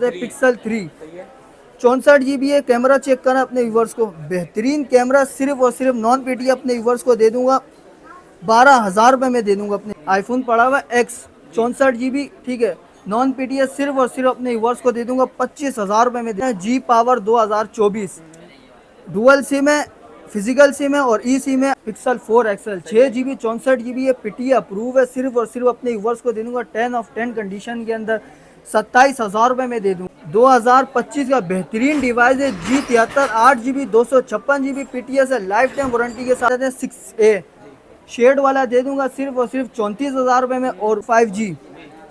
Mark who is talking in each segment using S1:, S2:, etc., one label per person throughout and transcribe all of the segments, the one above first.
S1: Pixel 3 64 GB है। Camera check करना अपने व्यूवर्स को, बेहतरीन कैमरा, सिर्फ और सिर्फ नॉन पीटी अपने व्यूवर्स को दे दूंगा 12,000 रुपये में दे दूंगा। अपने आईफोन पड़ा हुआ एक्स 64 GB, ठीक है, नॉन पीटी सिर्फ और सिर्फ अपने व्यूवर्स को दे दूंगा 25,000 रुपये में। जी पावर 2024 डुअल सिम है, फिजिकल सिम है और ई सिम है। पिक्सल 4 एक्सएल 6 GB 64 GB है, पीटी अप्रूव है। सिर्फ और सिर्फ अपने व्यूवर्स को दे दूंगा 10 ऑफ 10 कंडीशन के अंदर 27,000 रुपये में दे दूंगा। 2025 का बेहतरीन डिवाइस है G73 8 GB 256 GB पीटीएस है, लाइफ टाइम वारंटी के साथ है। 6A शेड वाला दे दूंगा सिर्फ और सिर्फ 34,000 रुपये में। और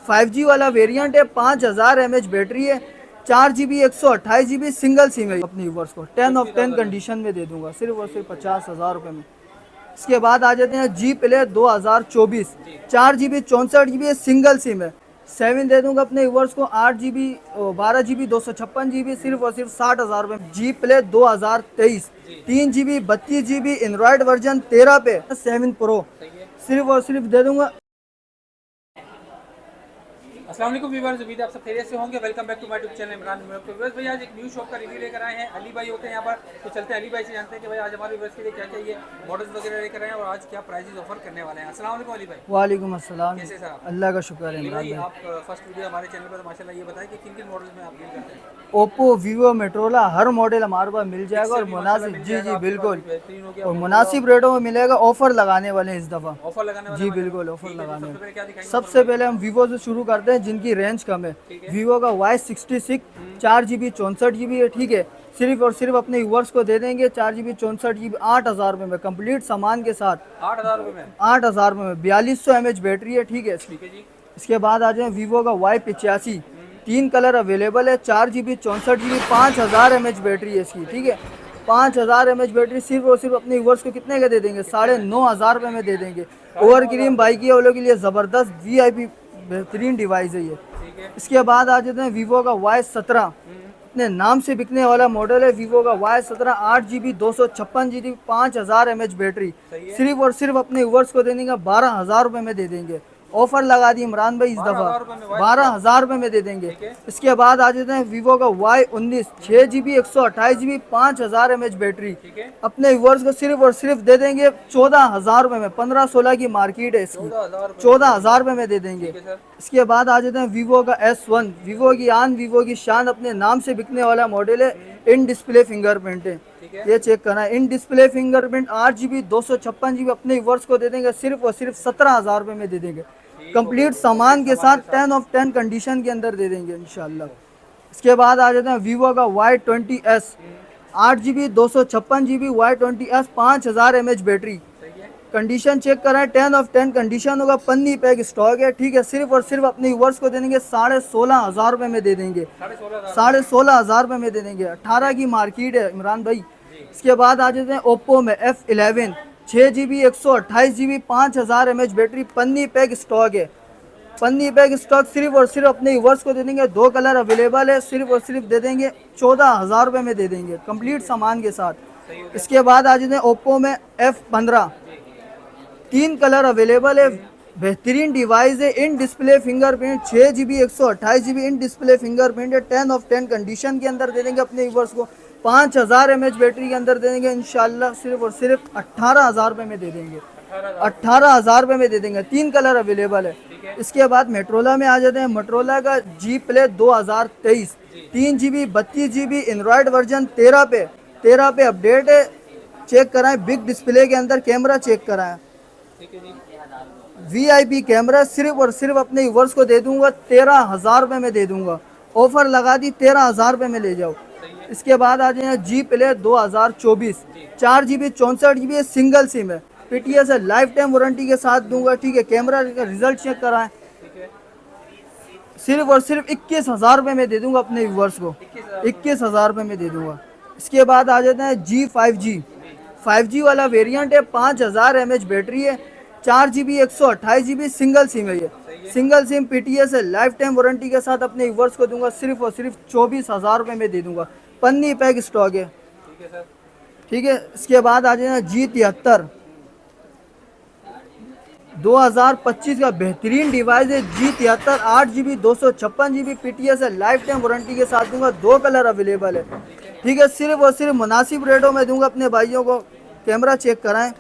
S1: 5G वाला वेरिएंट है, 5000 mAh बैटरी है, 4 GB 128 GB सिंगल सिम है। अपने व्यूवर्स को 10 ऑफ 10 कंडीशन में दे दूंगा सिर्फ और सिर्फ 50,000 रुपये में। इसके बाद आ जाते हैं G play 2024 4 GB 64 GB single sim है, 7 दे दूंगा अपने व्यूवर्स को 8 GB 12 GB 256 GB सिर्फ और सिर्फ 60,000 रुपये। G play 2023 3 GB 32 GB Android version 13 पे 7 प्रो सिर्फ और सिर्फ दे दूंगा।
S2: अस्सलाम वालेकुम व्यूअर्स, उम्मीद है आप सब खैरियत से होंगे। Welcome back to my YouTube channel Imran viewers. भाई आज एक न्यू शॉप का रिव्यू लेकर आए हैं। अली भाई होते हैं यहाँ पर, तो चलते हैं अली भाई से जानते हैं कि भाई आज हमारे व्यूअर्स के लिए क्या चाहिए, मॉडल्स वगैरह लेकर आए हैं और आज क्या प्राइसेस ऑफर करने वाले हैं। अस्सलाम वालेकुम अली भाई।
S1: वालेकुम अस्सलाम।
S2: कैसे सर आप?
S1: अल्लाह का शुक्र है।
S2: भाई आप फर्स्ट वीडियो हमारे चैनल पर, माशाल्लाह ये बताएं कि किन किन मॉडल्स में आप डील करते हैं।
S1: ओप्पो, वीवो, मेट्रोला हर मॉडल हमारे पास मिल जाएगा और मुनासिब, जी बिल्कुल, और मुनासिब रेटों में मिलेगा। ऑफर लगाने वाले हैं इस दफ़ा,
S2: ऑफर लगाने वाले
S1: जी बिल्कुल ऑफर लगाने वाले। सबसे पहले हम वीवो से शुरू करते हैं जिनकी रेंज कम है। वीवो का Y66 4 GB 64 GB है, ठीक है, सिर्फ और सिर्फ अपने व्यूअर्स को दे देंगे 4 GB 64 GB 8,000 रुपये में कंप्लीट सामान के साथ।
S2: 8,000 रुपये में
S1: 8,000 रुपये में 4200 mAh बैटरी है, ठीक है
S2: जी।
S1: इसके बाद आ जाए वीवो का Y85 3 कलर अवेलेबल है, 4 GB 64 GB 5000 mAh बैटरी है इसकी, ठीक है, 5000 mAh बैटरी सिर्फ और सिर्फ अपने व्यूअर्स को कितने का दे देंगे 9,500 रुपये में दे देंगे। ओवर क्रीम बाइकी वालों के लिए ज़बरदस्त VIP बेहतरीन डिवाइस है ये। इसके बाद आ जाते हैं वीवो का Y17 अपने नाम से बिकने वाला मॉडल है। वीवो का Y17 8 GB 256 GB 5000 mAh battery सिर्फ और सिर्फ अपने व्यूअर्स को देंगे 12,000 रुपये में दे देंगे। ऑफर लगा दी इमरान भाई इस दफ़ा 12,000 रुपये में दे देंगे। इसके बाद आ जाते हैं वीवो का Y19 6 GB 128 GB 5000 mAh battery अपने व्यूअर्स को सिर्फ और सिर्फ दे देंगे 14,000 रुपये में। 15-16 की मार्केट है इसकी, 14,000 रुपये में दे देंगे। इसके बाद आ जाते हैं वीवो का S1 वीवो की आन, वीवो की शान, अपने नाम से बिकने वाला मॉडल है। इन डिस्प्ले फिंगरप्रिंट है, ये चेक करना है। In display fingerprint 8 GB 256 GB अपने व्यूअर्स को दे देंगे सिर्फ और सिर्फ 17,000 रुपये में दे देंगे कंप्लीट सामान के साथ। 10 ऑफ 10 कंडीशन के अंदर दे देंगे इंशाल्लाह। इसके बाद आ जाते हैं वीवो का Y20s 8 GB 256 GB Y20s 5000 mAh battery condition check कराएं, 10 ऑफ 10 कंडीशन होगा, पन्नी पैक स्टॉक है, ठीक है, सिर्फ और सिर्फ अपने व्यूअर्स को दे देंगे 16,500 रुपये में दे देंगे। 16,500 रुपये में दे देंगे। 18 की मार्केट है इमरान भाई। इसके बाद आ जाते हैं ओप्पो में F11 6 GB 128 GB 5000 mAh battery पन्नी पैक स्टॉक है। पन्नी पैक स्टॉक सिर्फ और सिर्फ अपने व्यूअर्स को दे देंगे। 2 कलर अवेलेबल है, सिर्फ और सिर्फ दे देंगे 14,000 रुपये में दे देंगे कंप्लीट सामान के साथ। इसके बाद आ जाते हैं ओप्पो में F15 3 कलर अवेलेबल है, बेहतरीन डिवाइस है। In display fingerprint 6 GB 128 GB in display fingerprint है, 10 ऑफ 10 कंडीशन के अंदर दे देंगे अपने व्यूअर्स को। 5000 mAh बैटरी के अंदर दे देंगे इंशाल्लाह सिर्फ और सिर्फ 18,000 रुपये में दे देंगे। 18,000 रुपये में दे देंगे। 3 कलर अवेलेबल है। इसके बाद मेट्रोला में आ जाते हैं। मेट्रोला का G play 2023 3 GB 32 GB Android version 13 पे अपडेट है। चेक कराएं, बिग डिस्प्ले के अंदर कैमरा चेक कराएं, VIP कैमरा सिर्फ और सिर्फ अपने व्यूअर्स को दे दूंगा 13,000 रुपये में दे दूंगा। ऑफर लगा दी 13,000 रुपये में ले जाओ। इसके बाद आ जाए G play 2024 4 GB 64 GB single sim है, पीटीएस है, लाइफ टाइम वारंटी के साथ दूंगा, ठीक है, कैमरा का रिजल्ट चेक कराएं, सिर्फ और सिर्फ 21,000 रुपये में दे दूंगा अपने व्यूअर्स को। 21,000 रुपये में दे दूंगा। इसके बाद आ जाते हैं G5G 5G वाला वेरिएंट है, 5000 mAh बैटरी है, 4 GB 128 GB सिंगल सिम है। ये सिंगल सिम पीटीएस है, लाइफ टाइम वारंटी के साथ अपने व्यूअर्स को दूंगा सिर्फ और सिर्फ 24,000 रुपये में दे दूंगा। पन्नी पैक स्टॉक है, ठीक है। इसके बाद आ जाए G73 2025 का बेहतरीन डिवाइस है G73 8GB 256GB PTS है, लाइफ टाइम वारंटी के साथ दूंगा। 2 कलर अवेलेबल है, ठीक है। सिर्फ और सिर्फ मुनासिब रेटों में दूंगा अपने भाइयों को। कैमरा चेक कराएं,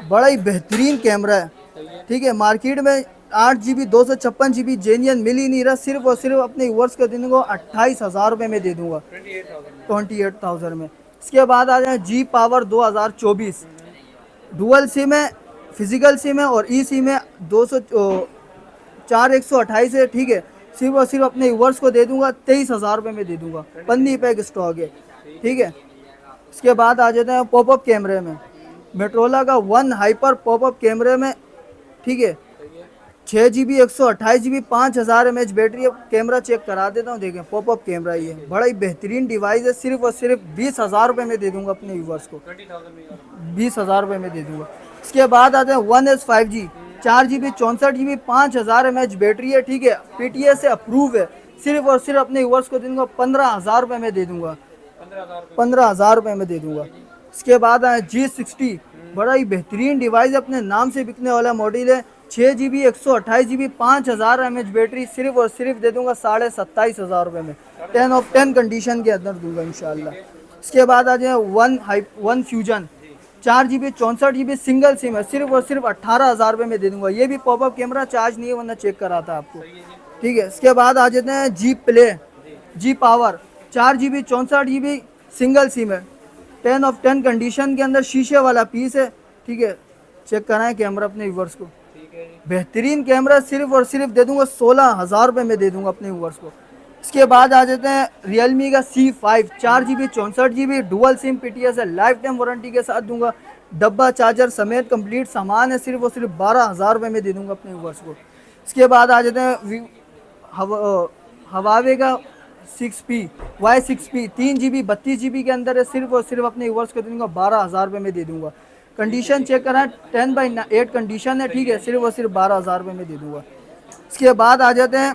S1: बड़ा ही बेहतरीन कैमरा है, ठीक है। मार्केट में 8GB 256GB जेन्युइन मिल ही नहीं रहा। सिर्फ और सिर्फ अपने व्यूअर्स को दिन को 28,000 रुपये में दे दूंगा, 28,000 में। इसके बाद आ जाए G पावर 2024, डुअल सिम है, फिजिकल सिम है और ई सिम है। 4/128 है, ठीक है। सिर्फ और सिर्फ अपने व्यूअर्स को दे दूंगा 23,000 रुपये में दे दूंगा। पन्नी पैक स्टॉक है, ठीक है। इसके बाद आ जाते हैं पॉपअप कैमरे में, मेट्रोला का 1 हाइपर पॉपअप कैमरे में, ठीक है। 6GB 128GB 5000 mAh बैटरी है। कैमरा चेक करा देता हूँ, देखें पॉपअप कैमरा ये बड़ा ही बेहतरीन डिवाइस है। सिर्फ और सिर्फ 20,000 रुपये में दे दूंगा अपने व्यूअर्स को, 20,000 रुपये में दे दूंगा। इसके बाद आते हैं 1S 5G 4GB 64GB 5000 mAh battery है, ठीक है। PTS से अप्रूव है। सिर्फ और सिर्फ अपने व्यूअर्स को दूंगा 15,000 रुपये में दे दूंगा, 15,000 रुपये में दे दूंगा। इसके बाद आए G60, बड़ा ही बेहतरीन डिवाइस, अपने नाम से बिकने वाला मॉडल है। 6GB 128GB 5000 mAh बैटरी, सिर्फ और सिर्फ दे दूंगा 27,500 रुपये में। 10 ऑफ 10 कंडीशन के अंदर दूंगा इंशाल्लाह। इसके बाद आ जाए 1 fusion 4GB 64GB single sim है। सिर्फ और सिर्फ 18,000 रुपये में दे दूंगा। ये भी पॉपअप कैमरा, चार्ज नहीं है वरना चेक करा था आपको, ठीक है। इसके बाद आ जाते हैं G play G power 4GB 64GB single sim है। 10 ऑफ 10 कंडीशन के अंदर शीशे वाला पीस है, ठीक है। चेक कराएं कैमरा अपने व्यूअर्स को, बेहतरीन कैमरा। सिर्फ और सिर्फ दे दूंगा 16,000 रुपये में दे दूंगा अपने व्यूअर्स को। इसके बाद आ जाते हैं रियलमी का C5 4GB 64GB dual SIM PTS है, लाइफ टाइम वारंटी के साथ दूंगा। डब्बा चार्जर समेत कंप्लीट सामान है। सिर्फ और सिर्फ 12,000 रुपये में दे दूंगा अपने व्यूअर्स को। इसके बाद आ जाते हैं हवावे का 6P Y6P 3GB 32GB के अंदर है। सिर्फ और सिर्फ अपने व्यूअर्स को दूंगा 12,000 रुपये में दे दूंगा। कंडीशन चेक करा 10/8 कंडीशन है, ठीक है। सिर्फ और सिर्फ 12,000 रुपये में दे दूंगा। इसके बाद आ जाते हैं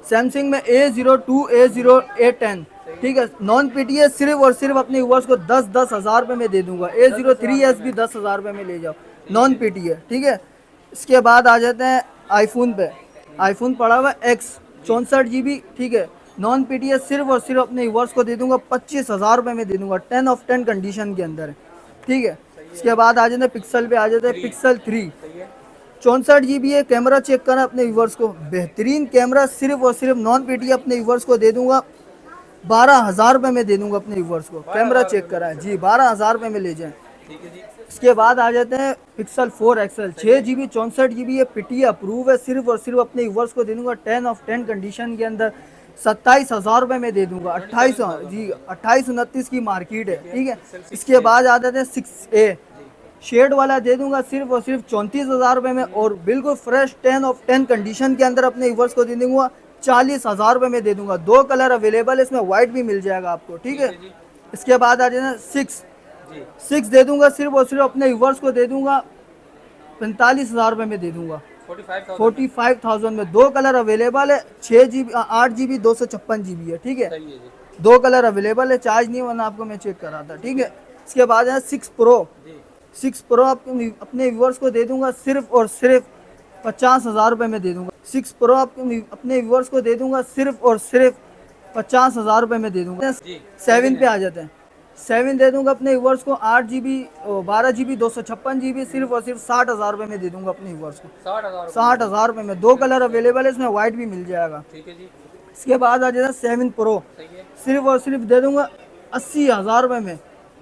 S1: सैमसंग में A02 A0 A10, ठीक है। नॉन PTS सिर्फ और सिर्फ अपने व्यूअर्स को 10,000 रुपये में दे दूंगा। A03s भी 10,000 रुपये में ले जाओ, नॉन PTS, ठीक है। इसके बाद आ जाते हैं आईफोन पे, आईफोन पड़ा हुआ X 64GB, ठीक है। नॉन PTS सिर्फ और सिर्फ अपने व्यूअर्स को दे दूंगा 25,000 रुपये में दे दूंगा। 10 ऑफ 10 कंडीशन के अंदर है, ठीक है। इसके बाद आ जाते हैं पिक्सल पे, आ जाते हैं पिक्सल 3 64GB है। कैमरा चेक करना अपने व्यूअर्स को, बेहतरीन कैमरा। सिर्फ और सिर्फ नॉन PTS अपने व्यूअर्स को दे दूंगा 12,000 रुपये में दे दूंगा अपने व्यूअर्स को। कैमरा चेक कराएं जी, 12,000 रुपये में ले जाएं। इसके बाद आ जाते हैं पिक्सल 4 XL 6GB 64GB है, PTS अप्रूव है। सिर्फ और सिर्फ अपने व्यूअर्स को दे दूंगा 10 ऑफ 10 कंडीशन के अंदर 27,000 रुपये में दे दूंगा। 2829 की मार्केट है, ठीक है। इसके बाद आ जाते हैं 6A शेड वाला दे दूंगा सिर्फ और सिर्फ 34,000 रुपये में, और बिल्कुल फ्रेश 10 ऑफ 10 कंडीशन के अंदर अपने व्यूअर्स को दे दूंगा 40,000 रुपये में दे दूंगा। 2 कलर अवेलेबल है, इसमें व्हाइट भी मिल जाएगा आपको, ठीक है। इसके बाद आ जाए 6 दे दूंगा, सिर्फ और सिर्फ अपने व्यूअर्स को दे दूंगा 45,000 रुपये में दे दूंगा, 45,000 में। 2 कलर अवेलेबल है, 6GB 8GB 256GB है, ठीक है। 2 कलर अवेलेबल है, चार्ज नहीं वरना आपको मैं चेक करा था, ठीक है। इसके बाद है 6 Pro अपने व्यूअर्स को दे दूंगा सिर्फ और सिर्फ 50,000 रुपये में दे दूंगा। 6 Pro अपने व्यूअर्स को दे दूंगा सिर्फ और सिर्फ 50,000 रुपये में दे दूंगा। 7 पे आ जाते हैं, 7 दे दूंगा अपने व्यूअर्स को 8GB 12GB 256GB सिर्फ और सिर्फ 60,000 रुपये में दे दूंगा अपने व्यूअर्स को, 60,000 रुपये में। 2 कलर अवेलेबल है, इसमें व्हाइट भी मिल जाएगा, ठीक है जी। इसके बाद आ जाता है 7 Pro, सिर्फ और सिर्फ दे दूंगा 80,000 रुपये में,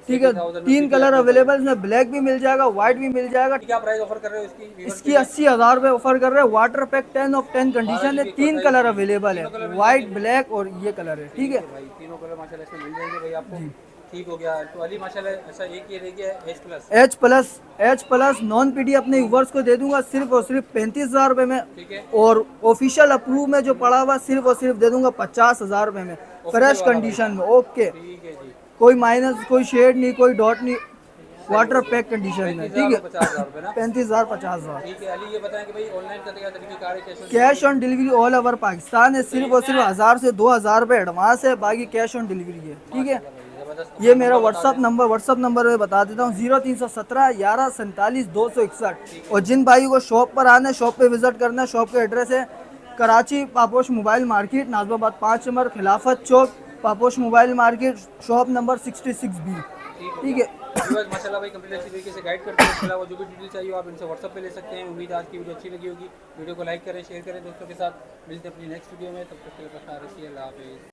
S1: ठीक है। 3 कलर अवेलेबल, इसमें ब्लैक भी मिल जाएगा, व्हाइट भी मिल जाएगा।
S2: क्या प्राइस ऑफर कर रहे हो इसकी?
S1: इसकी 80,000 रुपये ऑफर कर रहे हैं। वाटर पैक 10 ऑफ 10 कंडीशन है। 3 कलर अवेलेबल है, व्हाइट, ब्लैक और ये कलर है, ठीक है।
S2: तीनों कलर माशाल्लाह इसमें मिल जाएंगे भाई आपको, ठीक हो गया। तो अली माशाल्लाह ऐसा एक ये रह गया H प्लस नॉन PTS अपने व्यूअर्स को दे दूंगा सिर्फ और सिर्फ 35,000 रुपये में, ठीक है।
S1: और ऑफिशियल अप्रूव में जो पड़ा हुआ सिर्फ और सिर्फ दे दूंगा 50,000 रुपये में, फ्रेश कंडीशन में, ओके।
S2: ठीक है जी,
S1: कोई माइनस, कोई शेड नहीं, कोई डॉट नहीं, वाटर पैक कंडीशन में, ठीक है। 35,000 50,000,
S2: ठीक है। अली ये बताएं कि भाई ऑनलाइन का क्या तरीका है?
S1: Cash on delivery all over Pakistan है। सिर्फ और सिर्फ 1000 से 2,000 रुपये एडवांस है, बाकी कैश ऑन डिलीवरी है, ठीक है।
S2: जबरदस्त।
S1: ये मेरा व्हाट्सअप नंबर मैं बता देता हूँ 0317 11 47 261। और जिन भाई को शॉप पर आना है, शॉप पे विजिट करना है, शॉप का एड्रेस है Karachi Paposh mobile market, Nazimabad 5 number, Khilafat Chowk, Paposh mobile market, shop number 66B। ठीक है।
S2: व्यूअर्स माशाल्लाह भाई कंप्लीट अच्छी तरीके से गाइड करते हैं। इसके अलावा जो भी डिटेल चाहिए हो आप इनसे व्हाट्सअप पे ले सकते हैं। उम्मीद है आज की वीडियो अच्छी लगी होगी। वीडियो को लाइक करें, शेयर करें दोस्तों के साथ। मिलते हैं अपनी नेक्स्ट वीडियो में, तब तक के लिए अल्लाह हाफिज़।